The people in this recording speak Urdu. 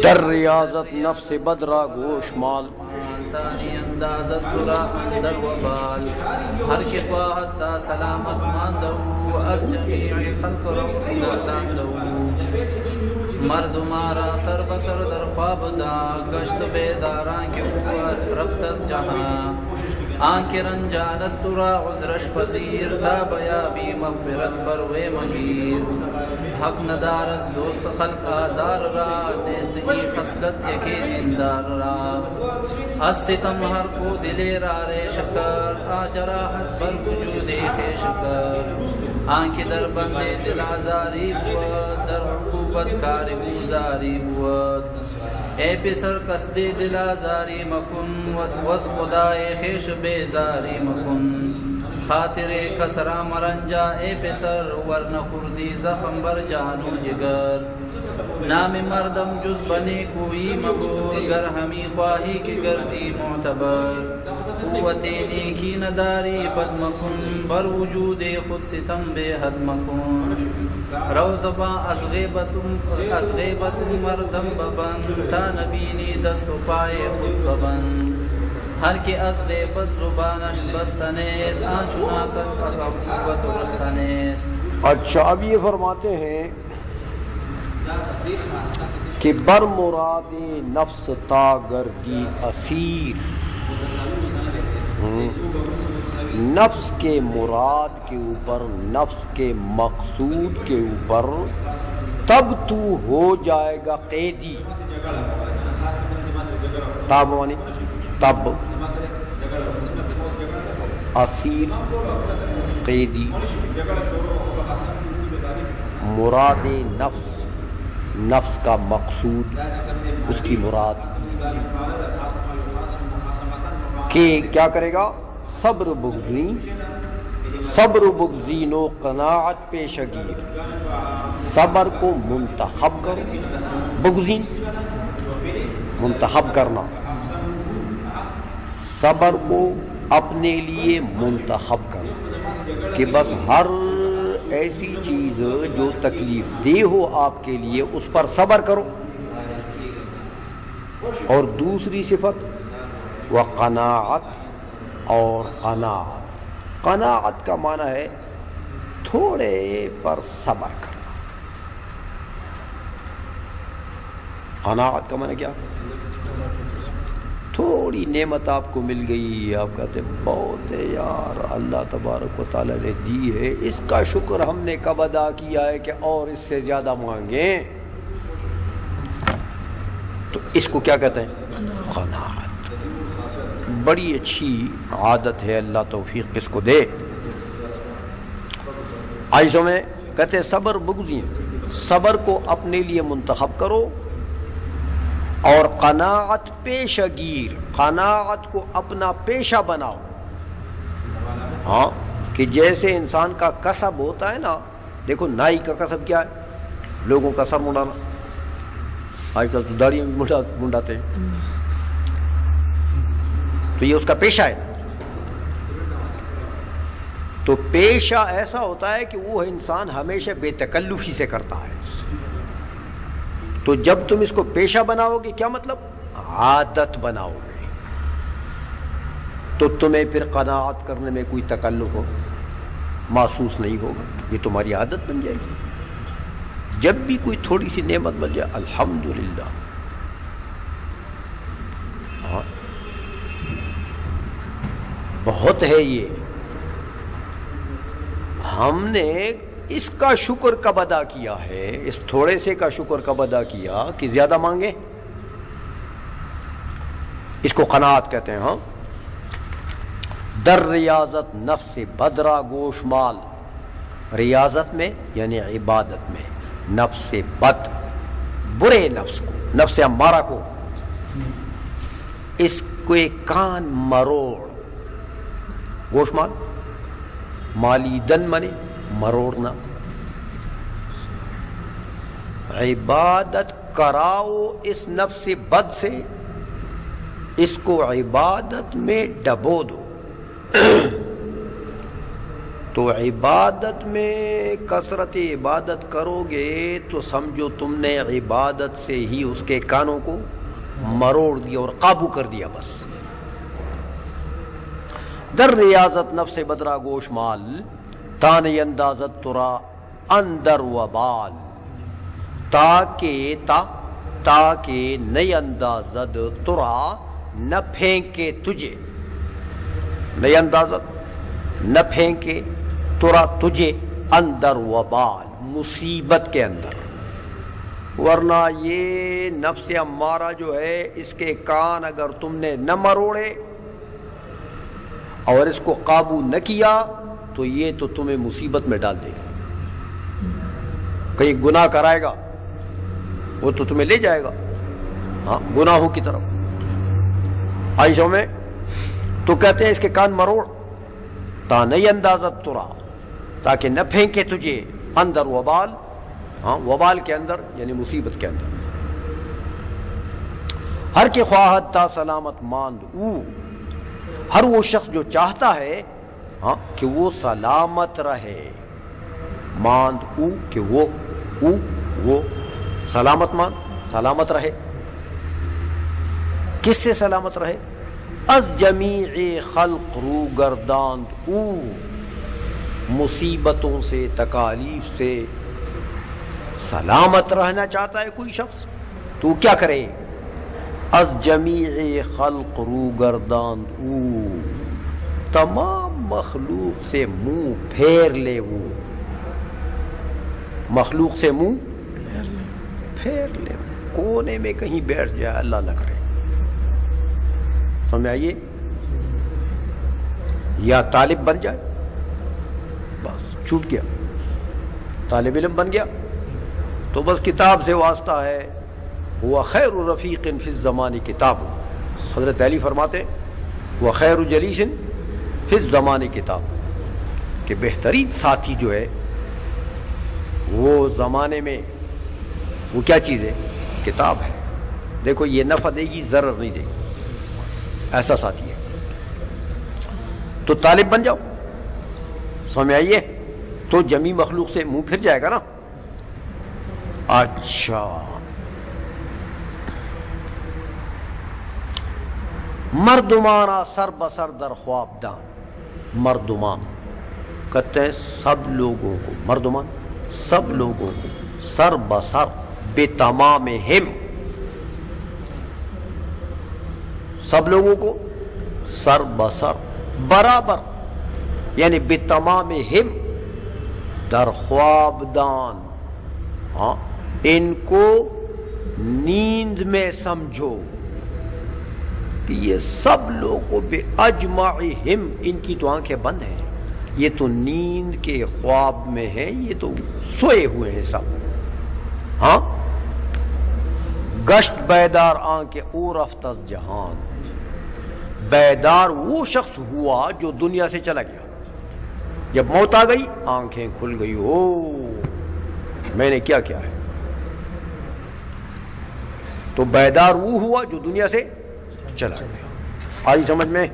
در ریاضت نفس بدرا گوشمال تانی اندازت برا اندر وبال ہر کی خواہت تا سلامت ماندو از جمیع خلق رو گرداندو مردمارا سر بسر در خواب دا گشت بیداران کے قوت رفت از جہاں آنکھ رنجانت ترا عذرش پذیر تا بیابی مغفرت پر وے مگیر حق ندارت دوست خلق آزار را نیست ہی خصلت یکی دیندار را از ستم ہر کو دلے رارے شکر آ جراحت بر وجود خیش کر آنکھ در بندے دل آزاری بود در عقوبت کار گزاری بود اے پسر قصد دل آزاری مکن وز خدای خیش بیزاری مکن خاطر کسرا مرنجا اے پسر ورن خوردی زخم بر جانو جگر نام مردم جز بنے کوئی مبور گر ہمی خواہی کی گردی معتبر قوت نیکی نداری بد مکن بر وجود خود ستم بے حد مکن روزبا از غیبت مردم ببند تا نبینی دست و پائے خود ببند ہر کے از غیبت زبانش بستنیست آنچنا کس از عقوبت رستنیست. اچھا اب یہ فرماتے ہیں کہ بر مراد نفس تا گردی اسیر، نفس کے مراد کے اوپر، نفس کے مقصود کے اوپر تب تو ہو جائے گا قیدی. تب مانی تب، اسیر قیدی. مراد نفس، نفس کا مقصود، اس کی مراد کہ کیا کرے گا؟ صبر بگزین، صبر بگزین و قناعت پیشگیر. صبر کو منتخب کرو، بگزین منتخب کرنا، صبر کو اپنے لیے منتخب کرنا کہ بس ہر ایسی چیز جو تکلیف دہ ہو آپ کے لیے اس پر صبر کرو. اور دوسری صفت وہ قناعت اور قناعت. قناعت کا معنی ہے تھوڑے پر صبر کرنا. قناعت کا معنی کیا؟ تھوڑی نعمت آپ کو مل گئی، آپ کہتے بہت ہے یار اللہ تبارک و تعالیٰ نے دی ہے، اس کا شکر ہم نے کب ادا کیا ہے کہ اور اس سے زیادہ مانگیں. تو اس کو کیا کہتے ہیں؟ قناعت. بڑی اچھی عادت ہے، اللہ توفیق کس کو دے. آئیسوں میں کہتے ہیں صبر بگزین، صبر کو اپنے لیے منتخب کرو اور قناعت پیشہ گیر، قناعت کو اپنا پیشہ بناؤ. ہاں کہ جیسے انسان کا کسب ہوتا ہے نا، دیکھو نائی کا کسب کیا ہے؟ لوگوں کا سر منڈانا. آج کل تو داڑھی منڈاتے ہیں، تو یہ اس کا پیشہ ہے. تو پیشہ ایسا ہوتا ہے کہ وہ انسان ہمیشہ بے تکلفی سے کرتا ہے. تو جب تم اس کو پیشہ بناؤ گے، کیا مطلب؟ عادت بناؤ گے، تو تمہیں پھر قناعت کرنے میں کوئی تکلف محسوس نہیں ہوگا، یہ تمہاری عادت بن جائے گی. جب بھی کوئی تھوڑی سی نعمت بن جائے الحمدللہ. ہاں بہت ہے یہ. ہم نے اس کا شکر کب ادا کیا ہے، اس تھوڑے سے کا شکر کب ادا کیا کہ زیادہ مانگے. اس کو قناعت کہتے ہیں. ہاں در ریاضت نفس بدرا گوشمال. ریاضت میں یعنی عبادت میں نفس بد، برے نفس کو، نفس امارہ کو، اس کو کان مروڑ. گوشمال مالی دن منے مروڑنا. عبادت کراؤ اس نفس بد سے، اس کو عبادت میں ڈبو دو. تو عبادت میں کثرت عبادت کرو گے تو سمجھو تم نے عبادت سے ہی اس کے کانوں کو مروڑ دیا اور قابو کر دیا. بس در ریاضت نفس بدرا گوش مال تانی اندازت ترا اندر وبال تاکہ نئی اندازت ترا نہ پھینکے تجھے، نئی اندازت نہ پھینکے ترا تجھے اندر وبال مصیبت کے اندر. ورنہ یہ نفس امارہ جو ہے اس کے کان اگر تم نے نہ مروڑے اور اس کو قابو نہ کیا تو یہ تو تمہیں مصیبت میں ڈال دے گا. کہیں گناہ کرائے گا وہ تو تمہیں لے جائے گا ہاں گناہوں کی طرف. عائشہ میں تو کہتے ہیں اس کے کان مروڑ تا نہیں اندازت ترا تاکہ نہ پھینکے تجھے اندر وبال، ہاں وبال کے اندر یعنی مصیبت کے اندر. ہر کے خواہد تا سلامت ماند او، ہر وہ شخص جو چاہتا ہے ہاں کہ وہ سلامت رہے، ماند او کہ وہ سلامت ماند سلامت رہے. کس سے سلامت رہے؟ از جمیع خلق رو گرداند او، مصیبتوں سے تکالیف سے سلامت رہنا چاہتا ہے کوئی شخص تو کیا کرے؟ از جمیع خلق رو گرداند او، تمام مخلوق سے منہ پھیر لے. وہ مخلوق سے منہ پھیر لے، کونے میں کہیں بیٹھ جائے، اللہ نہ کرے. سمجھ آئیے؟ یا طالب بن جائے، بس چھوٹ گیا، طالب علم بن گیا تو بس کتاب سے واسطہ ہے. وہ خیر رفیق فی الزمان کتاب، حضرت علی فرماتے وہ خیر جلیس فی الزمان کتاب، کہ بہترین ساتھی جو ہے وہ زمانے میں وہ کیا چیز ہے؟ کتاب ہے. دیکھو یہ نفع دے گی ضرر نہیں دے گی، ایسا ساتھی ہے. تو طالب بن جاؤ، سمجھ آئیے؟ تو جمی مخلوق سے منہ پھر جائے گا نا. اچھا مردمانہ سر بسر در خواب دان، مردمان کہتے ہیں سب لوگوں کو، مردمان سب لوگوں کو، سر بسر بے تمام ہم، سب لوگوں کو سر بسر برابر یعنی بے تمام ہم در خواب دان، ہاں ان کو نیند میں سمجھو کہ یہ سب لوگوں بے اجمعہم، ان کی تو آنکھیں بند ہیں، یہ تو نیند کے خواب میں ہیں، یہ تو سوئے ہوئے ہیں سب. ہاں گشت بیدار آنکھیں او رفت از جہان، بیدار وہ شخص ہوا جو دنیا سے چلا گیا. جب موت آ گئی آنکھیں کھل گئی، او میں نے کیا کیا ہے. تو بیدار وہ ہوا جو دنیا سے چلا گیا. آئی سمجھ میں؟